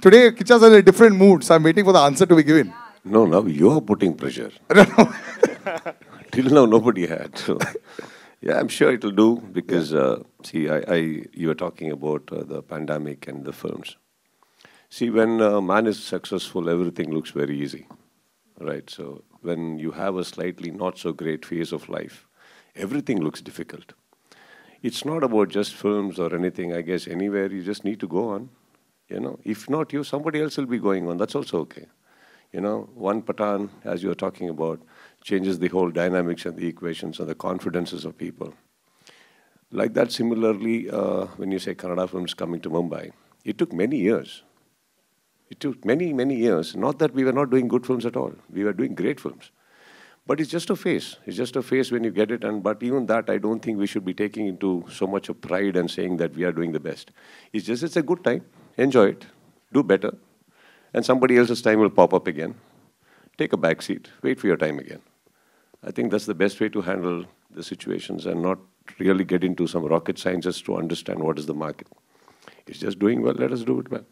Today, Kichcha's in a different mood, so I'm waiting for the answer to be given. No, now you're putting pressure. Till now, nobody had. So, yeah, I'm sure it'll do because, see, you were talking about the pandemic and the films. See, when a man is successful, everything looks very easy, right? So when you have a slightly not so great phase of life, everything looks difficult. It's not about just films or anything. I guess anywhere you just need to go on. If not you, somebody else will be going on. That's also okay. One Pathan, as you were talking about, changes the whole dynamics and the equations and the confidences of people. Like that, similarly, when you say Kannada films coming to Mumbai, it took many years. It took many, many years. Not that we were not doing good films at all. We were doing great films. But it's just a phase. It's just a phase when you get it. But even that, I don't think we should be taking into so much of pride and saying that we are doing the best. It's a good time. Enjoy it. Do better. And somebody else's time will pop up again. Take a back seat. Wait for your time again. I think that's the best way to handle the situations and not really get into some rocket science just to understand what is the market. It's just doing well. Let us do it well.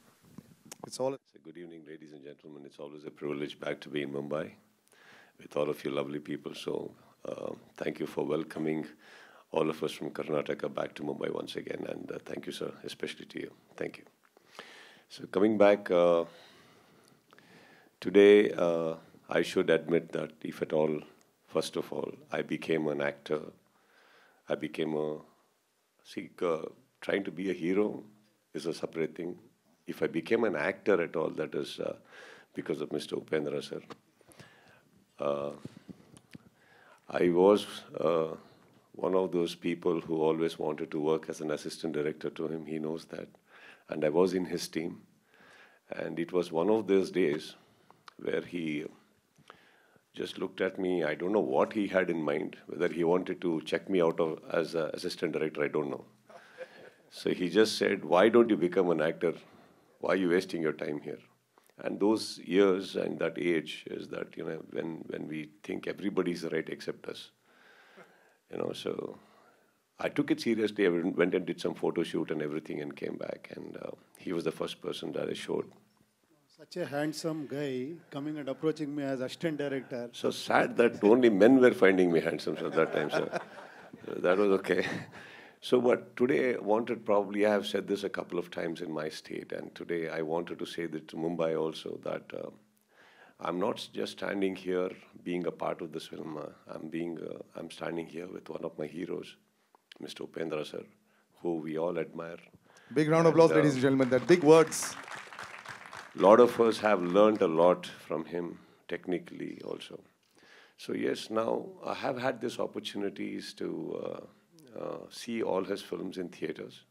Good evening, ladies and gentlemen. It's always a privilege back to be in Mumbai with all of you lovely people. So thank you for welcoming all of us from Karnataka back to Mumbai once again. And thank you, sir, especially to you. Thank you. So coming back, today I should admit that if at all, first of all, I became an actor. I became trying to be a hero is a separate thing. If I became an actor at all, that is because of Mr. Upendra, sir. I was one of those people who always wanted to work as an assistant director to him. He knows that. And I was in his team. And it was one of those days where he just looked at me. I don't know what he had in mind, whether he wanted to check me out as an assistant director, I don't know. So he just said, why don't you become an actor? Why are you wasting your time here? And those years and that age is that, when we think everybody's right except us. So I took it seriously. I went and did some photo shoot and everything and came back. And he was the first person that I showed. Such a handsome guy coming and approaching me as assistant director. So sad that only men were finding me handsome at that time, sir. That was okay. So but today I have said this a couple of times in my state, and today I wanted to say that to Mumbai also that I'm not just standing here being a part of this film. I'm standing here with one of my heroes, Mr. Upendra sir, who we all admire. Big round of applause, ladies and gentlemen. That big words. A lot of us have learned a lot from him, technically also. So yes, now I have had these opportunities to see all his films in theaters.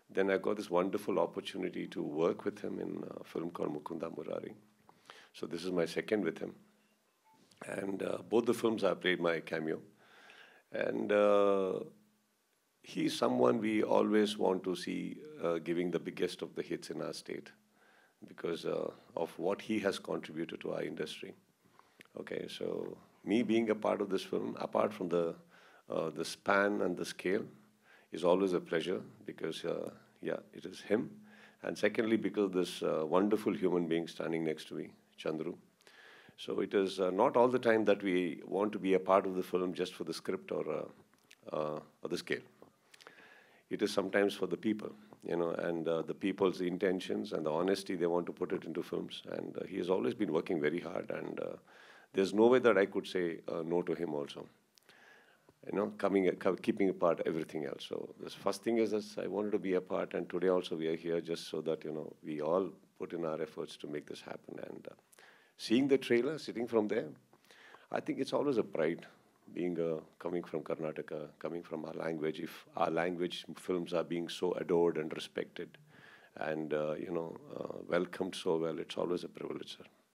Then I got this wonderful opportunity to work with him in a film called Mukunda Murari. So this is my second with him. And both the films I played my cameo. And he's someone we always want to see giving the biggest of the hits in our state because of what he has contributed to our industry. Okay, so me being a part of this film, apart from the span and the scale, is always a pleasure because, it is him. And secondly, because this wonderful human being standing next to me, Chandru. So it is not all the time that we want to be a part of the film just for the script or the scale. It is sometimes for the people, and the people's intentions and the honesty they want to put it into films. And he has always been working very hard, and there's no way that I could say no to him also. Keeping apart everything else. So the first thing is that I wanted to be a part, and today also we are here just so that, we all put in our efforts to make this happen. And seeing the trailer, sitting from there, I think it's always a pride being coming from Karnataka, coming from our language. If our language films are being so adored and respected and, welcomed so well, it's always a privilege, sir.